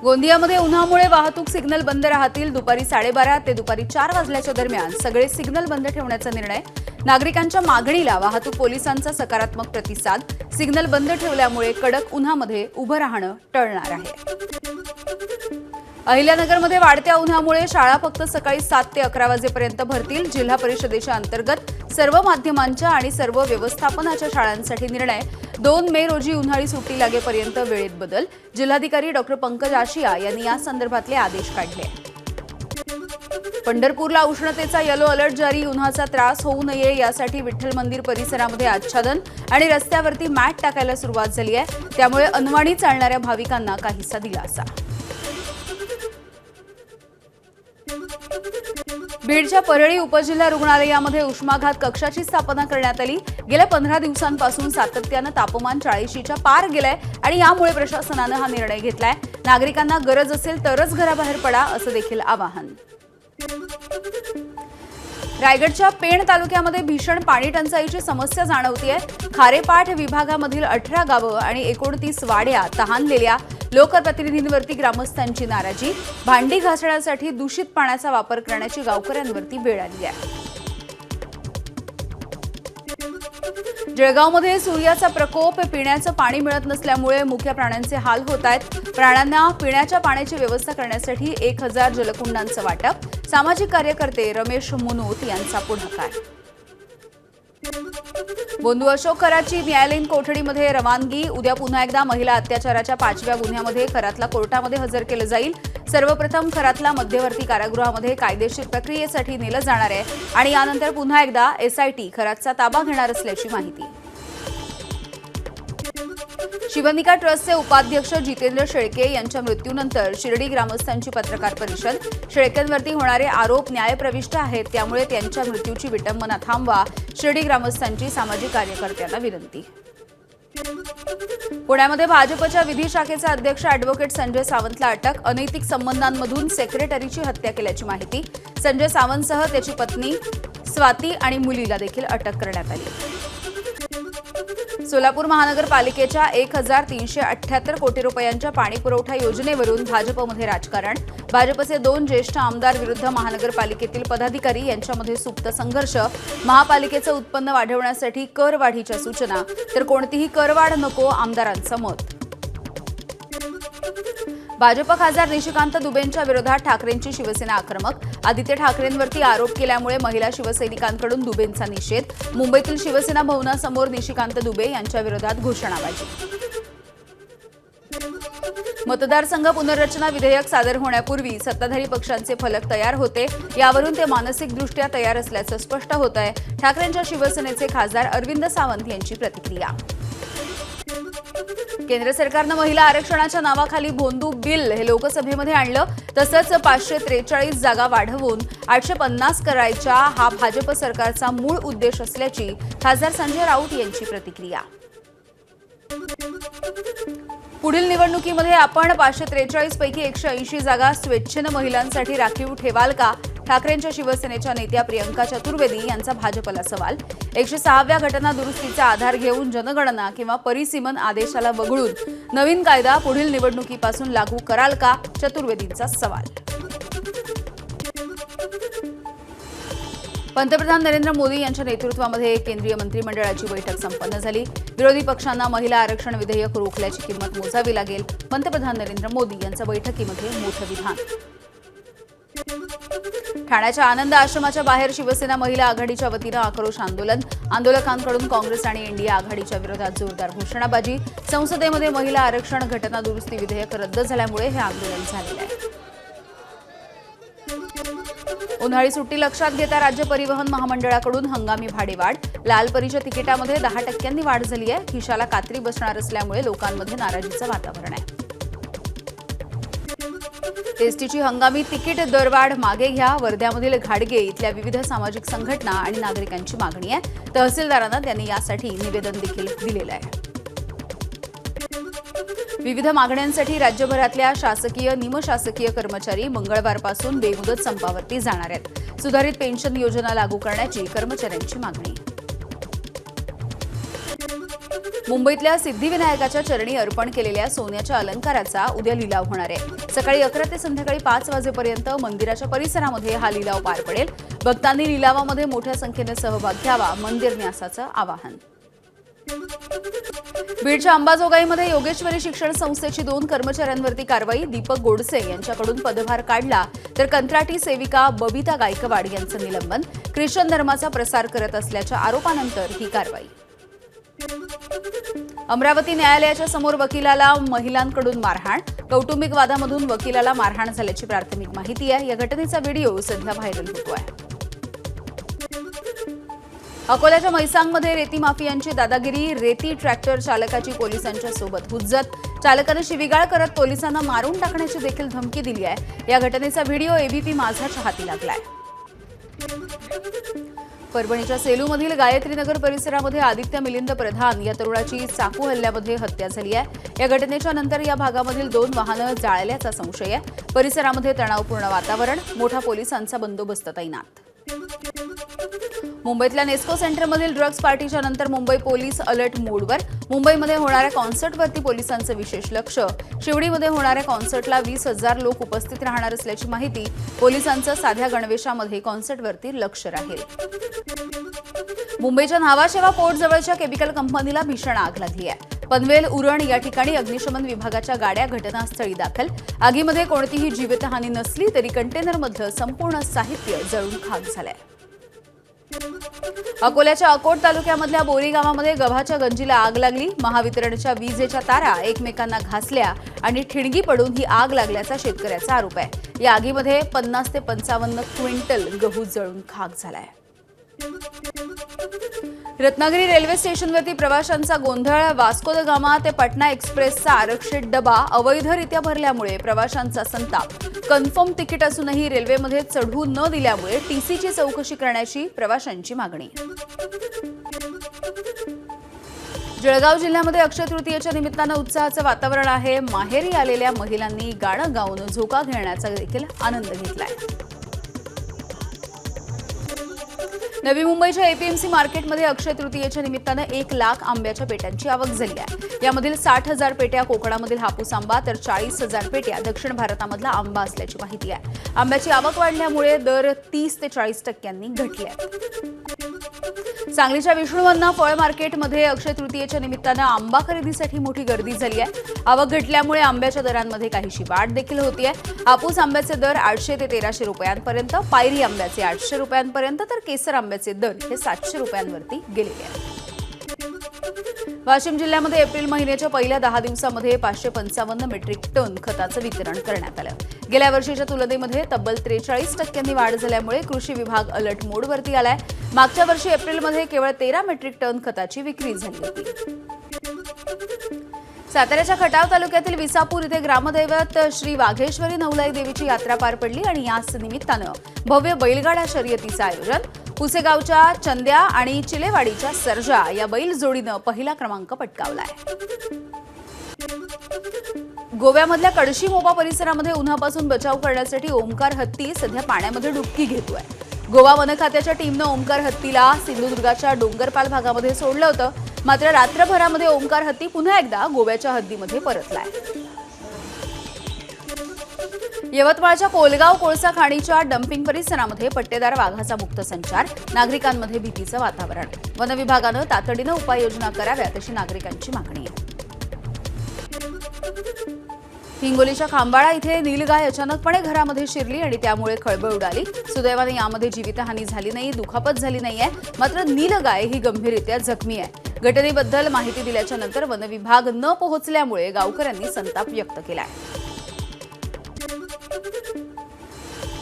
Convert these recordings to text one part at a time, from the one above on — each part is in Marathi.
गोंदियामध्ये उन्हामुळे वाहतूक सिग्नल बंद राहतील। दुपारी 12:30 ते दुपारी 4 वाजल्याच्या दरम्यान सगळे सिग्नल बंद ठेवण्याचा निर्णय। नागरिकांच्या मागणीला वाहतूक पोलिसांचा सकारात्मक प्रतिसाद। सिग्नल बंद ठेवल्यामुळे कडक उन्हामध्ये उभं राहणं टळणार आहे। अहिल्यानगरमध्ये वाढत्या उन्हामुळे शाळा फक्त सकाळी 7 ते 11 वाजेपर्यंत भरतील। जिल्हा परिषदेच्या अंतर्गत सर्व माध्यमांच्या आणि सर्व व्यवस्थापनाच्या शाळांसाठी निर्णय। 2 मे रोजी उन्हाळी सुट्टी लागेपर्यंत वेळेत बदल। जिल्हाधिकारी डॉ. पंकज आशिया यांनी या संदर्भातले आदेश काढले। पंढरपूरला उष्णतेचा येलो अलर्ट जारी। उन्हाचा त्रास होऊ नये यासाठी विठ्ठल मंदिर परिसरामध्ये आच्छादन आणि रस्त्यावरती मॅट टाकायला सुरुवात झाली आहे। त्यामुळे अनवाणी चालणाऱ्या भाविकांना काहीसा दिलासा। बीडच्या परळी उपजिल्हा रुग्णालयामध्ये उष्माघात कक्षाची स्थापना करण्यात आली। गेल्या 15 दिवसांपासून सातत्यानं तापमान 40च्या पार गेलंय आणि यामुळे प्रशासनानं हा निर्णय घेतलाय। नागरिकांना गरज असेल तरच घराबाहेर पडा असं देखील आवाहन। रायगडच्या पेण तालुक्यामध्ये भीषण पाणी टंचाईची समस्या जाणवतीये। खारेपाट विभागामधील 18 गावं आणि 29 वाड्या तहानलेल्या। लोकप्रतिनिधींवरती ग्रामस्थांची नाराजी। भांडी घासण्यासाठी दूषित पाण्याचा वापर करण्याची गावकऱ्यांवरती वेळ आली आहे। जळगावमध्ये सूर्याचा प्रकोप। पिण्याचं पाणी मिळत नसल्यामुळे मुख्य प्राण्यांचे हाल होत आहेत। प्राण्यांना पिण्याच्या पाण्याची व्यवस्था करण्यासाठी 1000 जलकुंडांचं वाटप। सामाजिक कार्यकर्ते रमेश मुनोत यांचा पुढाकार। बोंधू अशोक खरातची न्यायालयीन कोठडीमध्ये रवानगी। उद्या पुन्हा एकदा महिला अत्याचाराच्या 5व्या गुन्ह्यामध्ये खरातला कोर्टामध्ये हजर केलं जाईल। सर्वप्रथम खरातला मध्यवर्ती कारागृहामध्ये कायदेशीर प्रक्रियेसाठी नेलं जाणार आहे आणि यानंतर पुन्हा एकदा SIT खरातचा ताबा घेणार असल्याची माहिती। शिवनिका ट्रस्टचे उपाध्यक्ष जितेंद्र शेळके यांच्या मृत्यूनंतर शिर्डी ग्रामस्थांची पत्रकार परिषद। शेळकेंवरती होणारे आरोप न्यायप्रविष्ट आहेत, त्यामुळे त्यांच्या मृत्यूची विटंबना थांबवा। शिर्डी ग्रामस्थांची सामाजिक कार्यकर्त्यांना विनंती। पुण्यामध्ये भाजपच्या विधी शाखेचा अध्यक्ष अॅडव्होकेट संजय सावंतला अटक। अनैतिक संबंधांमधून सेक्रेटरीची हत्या केल्याची माहिती। संजय सावंतसह त्याची पत्नी स्वाती आणि मुलीला देखील अटक करण्यात आली। सोलापूर महानगरपालिकेच्या 1378 कोटी रुपयांच्या पाणी पुरवठा योजनेवरून भाजपमध्ये राजकारण। भाजपचे 2 ज्येष्ठ आमदार विरुद्ध महानगरपालिकेतील पदाधिकारी यांच्यामध्ये सुप्त संघर्ष। महापालिकेचं उत्पन्न वाढवण्यासाठी करवाढीच्या सूचना, तर कोणतीही करवाढ नको आमदारांचं मत। भाजप खासदार निशिकांत दुबेंच्या विरोधात ठाकरेंची शिवसेना आक्रमक। आदित्य ठाकरेंवरती आरोप केल्यामुळे महिला शिवसैनिकांकडून दुबेंचा निषेध। मुंबईतील शिवसेना भवनासमोर निशिकांत दुबे यांच्या विरोधात घोषणाबाजी। मतदारसंघ पुनर्रचना विधेयक सादर होण्यापूर्वी सत्ताधारी पक्षांचे फलक तयार होते। यावरून ते मानसिकदृष्ट्या तयार असल्याचं स्पष्ट होत आहे। ठाकरेंच्या शिवसेनेचे खासदार अरविंद सावंत यांची प्रतिक्रिया। केंद्र सरकारनं महिला आरक्षणाच्या नावाखाली भोंदू बिल हे लोकसभेमध्ये आणलं। तसंच 543 जागा वाढवून 850 करायच्या हा भाजप सरकारचा मूळ उद्देश असल्याची खासदार संजय राऊत यांची प्रतिक्रिया। पुढील निवडणुकीमध्ये आपण 543 पैकी 180 जागा स्वेच्छेनं महिलांसाठी राखीव ठेवाल का? ठाकरेंच्या शिवसेनेच्या नेत्या प्रियंका चतुर्वेदी यांचा भाजपला सवाल। 106व्या घटना दुरुस्तीचा आधार घेऊन जनगणना किंवा परिसीमन आदेशाला वगळून नवीन कायदा पुढील निवडणुकीपासून लागू कराल का? चतुर्वेदींचा सवाल। पंतप्रधान नरेंद्र मोदी यांच्या नेतृत्वामध्ये केंद्रीय मंत्रिमंडळाची बैठक संपन्न झाली। विरोधी पक्षांना महिला आरक्षण विधेयक रोखल्याची किंमत मोजावी लागेल। पंतप्रधान नरेंद्र मोदी यांचं बैठकीमध्ये मोठं विधान। ठाण्याच्या आनंद आश्रमाच्या बाहेर शिवसेना महिला आघाडीच्या वतीनं आक्रोश आंदोलन। आंदोलकांकडून काँग्रेस आणि इंडिया आघाडीच्या विरोधात जोरदार घोषणाबाजी। संसदेमध्ये महिला आरक्षण घटना दुरुस्ती विधेयक रद्द झाल्यामुळे हे आंदोलन झालेलं आहे। उन्हाळी सुट्टी लक्षात घेता राज्य परिवहन महामंडळाकडून हंगामी भाडेवाढ। लालपरीच्या तिकिटामध्ये 10% वाढ झाली आहे। खिशाला कात्री बसणार असल्यामुळे लोकांमध्ये नाराजीचं वातावरण आहे। एसटीची हंगामी तिकीट दरवाढ मागे घ्या। वर्ध्यामधील घाडगे इथल्या विविध सामाजिक संघटना आणि नागरिकांची मागणी आहे। तहसीलदारांना त्यांनी यासाठी निवेदन देखील दिलेलं आहे। विविध मागण्यांसाठी राज्यभरातल्या शासकीय निमशासकीय कर्मचारी मंगळवारपासून बेमुदत संपावरती जाणार आहेत। सुधारित पेन्शन योजना लागू करण्याची कर्मचाऱ्यांची मागणी। मुंबईतल्या सिद्धिविनायकाच्या चरणी अर्पण केलेल्या सोन्याच्या अलंकाराचा उद्या लिलाव होणार आहे। सकाळी 11 ते संध्याकाळी 5 वाजेपर्यंत मंदिराच्या परिसरामध्ये हा लिलाव पार पडेल। भक्तांनी लिलावामध्ये मोठ्या संख्येने सहभाग घ्यावा, मंदिर न्यासाचं आवाहन। बीडच्या अंबाजोगाईमध्ये योगेश्वरी शिक्षण संस्थेची 2 कर्मचाऱ्यांवरती कारवाई। दीपक गोडसे यांच्याकडून पदभार काढला तर कंत्राटी सेविका बबिता गायकवाड यांचं निलंबन। ख्रिश्चन धर्माचा प्रसार करत असल्याच्या आरोपानंतर ही कारवाई। अमरावती न्यायालयाच्या समोर वकिलाला महिलांकडून मारहाण। कौटुंबिक वादामधून वकिलाला मारहाण झाल्याची प्राथमिक माहिती आहे। या घटनेचा व्हिडिओ सध्या व्हायरल होतोय। अकोल्याच्या मैसांगमध्ये रेती माफियांची दादागिरी। रेती ट्रॅक्टर चालकाची पोलिसांच्या सोबत हुज्जत। चालकाने शिवीगाळ करत पोलिसांना मारून टाकण्याची देखील धमकी दिली आहे। या घटनेचा व्हिडिओ एबीपी माझाच्या हाती लागलाय। परभणीच्या सेलूमधील गायत्रीनगर परिसरामध्ये आदित्य मिलिंद प्रधान या तरुणाची चाकू हल्ल्यामध्ये हत्या झाली आहे। या घटनेच्या नंतर या भागामधील 2 वाहनं जाळल्याचा संशय आहे। परिसरामध्ये तणावपूर्ण वातावरण, मोठा पोलिसांचा बंदोबस्त तैनात। मुंबईतल्या नेस्को सेंटरमधील ड्रग्ज पार्टीच्या नंतर मुंबई पोलीस अलर्ट मोडवर। मुंबईमध्ये होणाऱ्या कॉन्सर्टवरती पोलिसांचं विशेष लक्ष। शिवडीमध्ये होणाऱ्या कॉन्सर्टला 20,000 लोक उपस्थित राहणार असल्याची माहिती। पोलिसांचं साध्या गणवेशामध्ये कॉन्सर्टवरती लक्ष राहील। मुंबईच्या न्हावाशेवा पोर्टजवळच्या केमिकल कंपनीला भीषण आग लागली आहे। पनवेल उरण या ठिकाणी अग्निशमन विभागाच्या गाड्या घटनास्थळी दाखल। आगीमध्ये कोणतीही जीवितहानी नसली तरी कंटेनरमधलं संपूर्ण साहित्य जळून खाक झालंय। अकोल्याच्या अकोट तालुक्यामधल्या बोरी गावामध्ये गव्हाच्या गंजीला आग लागली। महावितरणच्या विजेच्या तारा एकमेकांना घासल्या आणि ठिणगी पडून ही आग लागल्याचा शेतकऱ्याचा आरोप आहे। या आगीमध्ये 50 ते 55 क्विंटल गहू जळून खाक झालाय। रत्नागिरी रेल्वे स्टेशनवरती प्रवाशांचा गोंधळ। वास्को द गामा ते पटना एक्सप्रेसचा आरक्षित डबा अवैधरित्या भरल्यामुळे प्रवाशांचा संताप। कन्फर्म तिकीट असूनही रेल्वेमध्ये चढू न दिल्यामुळे टीसीची चौकशी करण्याची प्रवाशांची मागणी। जळगाव जिल्ह्यामध्ये अक्षय तृतीयेच्या निमित्तानं उत्साहाचं वातावरण आहे। माहेरी आलेल्या महिलांनी गाणं गाऊन झोका घेण्याचा देखील आनंद घेतलाय। नवी मुंबईच्या एपीएमसी मार्केटमध्ये अक्षय तृतीयेच्या निमित्तानं 1 लाख आंब्याच्या पेट्यांची आवक झाली आहे। यामधील 60,000 पेट्या कोकणामधील हापूस आंबा तर 40,000 पेट्या दक्षिण भारतामधला आंबा असल्याची माहिती आहे। आंब्याची आवक वाढल्यामुळे दर 30 ते 40% घटले आहेत। सांगलीच्या विष्णुवन्ना फळ मार्केटमध्ये अक्षय तृतीयेच्या निमित्तानं आंबा खरेदीसाठी मोठी गर्दी झाली आहे। आवक घटल्यामुळे आंब्याच्या दरांमध्ये काहीशी वाढ देखील होतीये। हापूस आंब्याचे दर 800 ते 1300 रुपयांपर्यंत, पायरी आंब्याचे 800 रुपयांपर्यंत तर केसर आंब्याचे दर हे 700 रुपयांवरती गेलेले आहेत। वाशिम जिल्ह्यामध्ये एप्रिल महिन्याच्या पहिल्या 10 दिवसामध्ये 555 मेट्रिक टन खताचं वितरण करण्यात आलं। गेल्या वर्षीच्या तुलनेमध्ये तब्बल 43% वाढ झाल्यामुळे कृषी विभाग अलर्ट मोडवरती आलाय। मागच्या वर्षी एप्रिलमध्ये केवळ 13 मेट्रिक टन खताची विक्री झाली होती। साताऱ्याच्या खटाव तालुक्यातील विसापूर इथे ग्रामदैवत श्री वाघेश्वरी नवलाई देवीची यात्रा पार पडली आणि याच निमित्तानं भव्य बैलगाडा शर्यतीचं आयोजन। पुसेगावच्या चंद्या आणि चिलेवाडीच्या सर्जा या बैल जोडीनं पहिला क्रमांक पटकावलाय। गोव्यामधल्या कडशी मोबा परिसरामध्ये उन्हापासून बचाव करण्यासाठी ओमकार हत्ती सध्या पाण्यामध्ये डुबकी घेतोय। गोवा वन खात्याच्या टीमनं ओमकार हत्तीला सिंधुदुर्गाच्या डोंगरपाल भागामध्ये सोडलं होतं, मात्र रात्रभरामध्ये ओमकार हत्ती पुन्हा एकदा गोव्याच्या हद्दीमध्ये परतलाय। यवतमाळच्या कोलगाव कोळसा खाणीच्या डम्पिंग परिसरामध्ये पट्टेदार वाघाचा मुक्त संचार। नागरिकांमध्ये भीतीचं वातावरण। वन विभागानं तातडीनं उपाययोजना कराव्यात अशी नागरिकांची मागणी आहे। हिंगोलीच्या खांबाळा इथे नीलगाय अचानकपणे घरामध्ये शिरली आणि त्यामुळे खळबळ उडाली। सुदैवाने यामध्ये जीवितहानी झाली नाही, दुखापत झाली नाहीये, मात्र नीलगाय ही गंभीररित्या जखमी आहे। घटनेबद्दल माहिती दिल्याच्या नंतर वन विभाग न पोहोचल्यामुळे गावकऱ्यांनी संताप व्यक्त केलाय।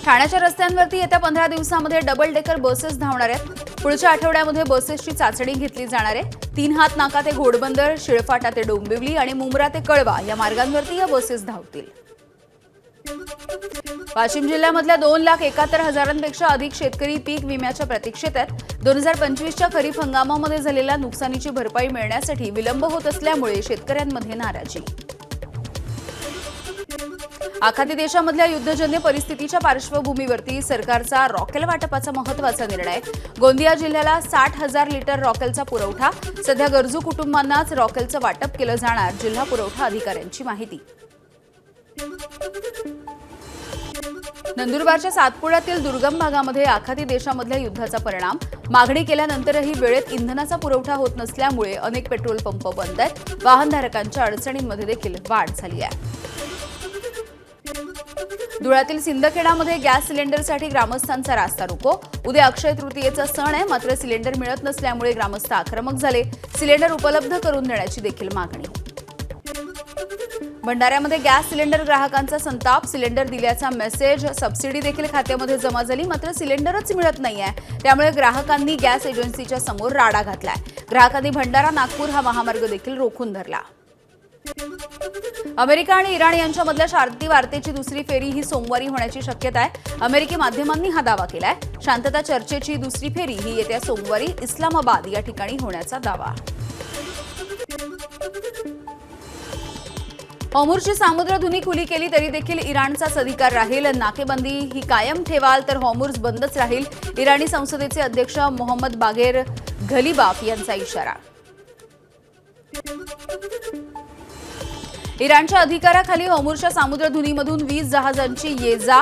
ठाण्याच्या रस्त्यांवरती येत्या 15 दिवसांमध्ये डबल डेकर बसेस धावणार आहेत। पुढच्या आठवड्यामध्ये बसेसची चाचणी घेतली जाणार आहे। 3 हात नाका ते घोडबंदर, शिळफाटा ते डोंबिवली आणि मुंब्रा ते कळवा या मार्गांवरती या बसेस धावतील। वाशिम जिल्ह्यामधल्या 2,71,000पेक्षा अधिक शेतकरी पीक विम्याच्या प्रतीक्षेत आहेत। 2025च्या खरीप हंगामामध्ये झालेल्या नुकसानीची भरपाई मिळण्यासाठी विलंब होत असल्यामुळे शेतकऱ्यांमध्ये नाराजी। आखाती देशामधल्या युद्धजन्य परिस्थितीच्या पार्श्वभूमीवरती सरकारचा रॉकेल वाटपाचा महत्त्वाचा निर्णय. गोंदिया जिल्ह्याला 60,000 लिटर रॉकेलचा पुरवठा. सध्या गरजू कुटुंबांनाच रॉकेलचं वाटप केलं जाणार, जिल्हा पुरवठा अधिकाऱ्यांची माहिती. नंदुरबारच्या सातपुड्यातील दुर्गम भागामध्ये आखाती देशामधल्या युद्धाचा परिणाम. मागणी केल्यानंतरही वेळेत इंधनाचा पुरवठा होत नसल्यामुळे अनेक पेट्रोल पंप बंद आहेत. वाहनधारकांच्या अडचणींमध्ये देखील वाढ झाली आहे. धुळ्यातील सिंदखेडामध्ये गॅस सिलेंडरसाठी ग्रामस्थांचा रास्ता रोको. उद्या अक्षय तृतीयेचा सण आहे, मात्र सिलेंडर मिळत नसल्यामुळे ग्रामस्थ आक्रमक झाले. सिलेंडर उपलब्ध करून देण्याची देखील मागणी. भंडाऱ्यामध्ये गॅस सिलेंडर ग्राहकांचा संताप. सिलेंडर दिल्याचा मेसेज, सबसिडी देखील खात्यामध्ये जमा झाली, मात्र सिलेंडरच मिळत नाहीये. त्यामुळे ग्राहकांनी गॅस एजन्सीच्या समोर राडा घातलाय. ग्राहकांनी भंडारा नागपूर हा महामार्ग देखील रोखून धरला. अमेरिका आणि इराण यांच्यामधल्या शांती वार्तेची दुसरी फेरी ही सोमवारी होण्याची शक्यता आहे. अमेरिकी माध्यमांनी हा दावा केलाय. शांतता चर्चेची दुसरी फेरी ही येत्या सोमवारी इस्लामाबाद या ठिकाणी होण्याचा दावा. हॉर्मुझची सामुद्रधुनी खुली केली तरी देखील इराणचाच अधिकार राहील. नाकेबंदी ही कायम ठेवाल तर हॉर्मुझ बंदच राहील. इराणी संसदेचे अध्यक्ष मोहम्मद बागेर घलिबाफ यांचा इशारा. इराणच्या अधिकाराखाली हॉर्मुझच्या सामुद्रधुनीमधून 20 जहाजांची ये-जा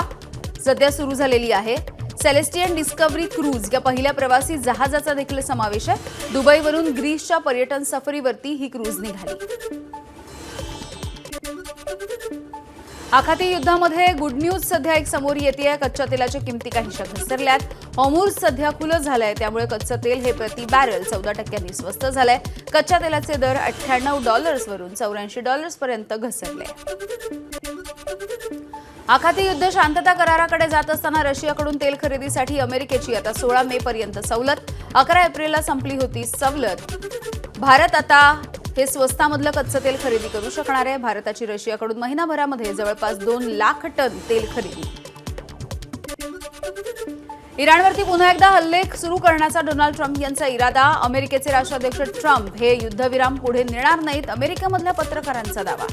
सध्या सुरू झालेली आहे. सेलेस्टियन डिस्कव्हरी क्रूज या पहिल्या प्रवासी जहाजाचा देखील समावेश आहे. दुबईवरून ग्रीसच्या पर्यटन सफरीवरती ही क्रूज निघाली. आखाती युद्धामध्ये गुड न्यूज सध्या एक समोर येतेय. कच्च्या तेलाच्या किमती काहीशा घसरल्यात. हॉर्मुझ सध्या खुलं झालंय, त्यामुळे कच्चं तेल हे प्रति बॅरल 14% स्वस्त झालंय. कच्च्या तेलाचे दर $98 वरून $84 पर्यंत घसरले. आखाती युद्ध शांतता कराराकडे जात असताना रशियाकडून तेल खरेदीसाठी अमेरिकेची आता 16 मे पर्यंत सवलत. 11 एप्रिलला संपली होती सवलत. भारत आता हे स्वस्तामधलं कच्चं तेल खरेदी करू शकणार आहे. भारताची रशियाकडून महिनाभरामध्ये जवळपास 2 लाख टन तेल खरेदी. इराणवरती पुन्हा एकदा हल्ले सुरू करण्याचा डोनाल्ड ट्रम्प यांचा इरादा. अमेरिकेचे राष्ट्राध्यक्ष ट्रम्प हे युद्धविराम पुढे नेणार नाहीत, अमेरिकेमधल्या पत्रकारांचा दावा.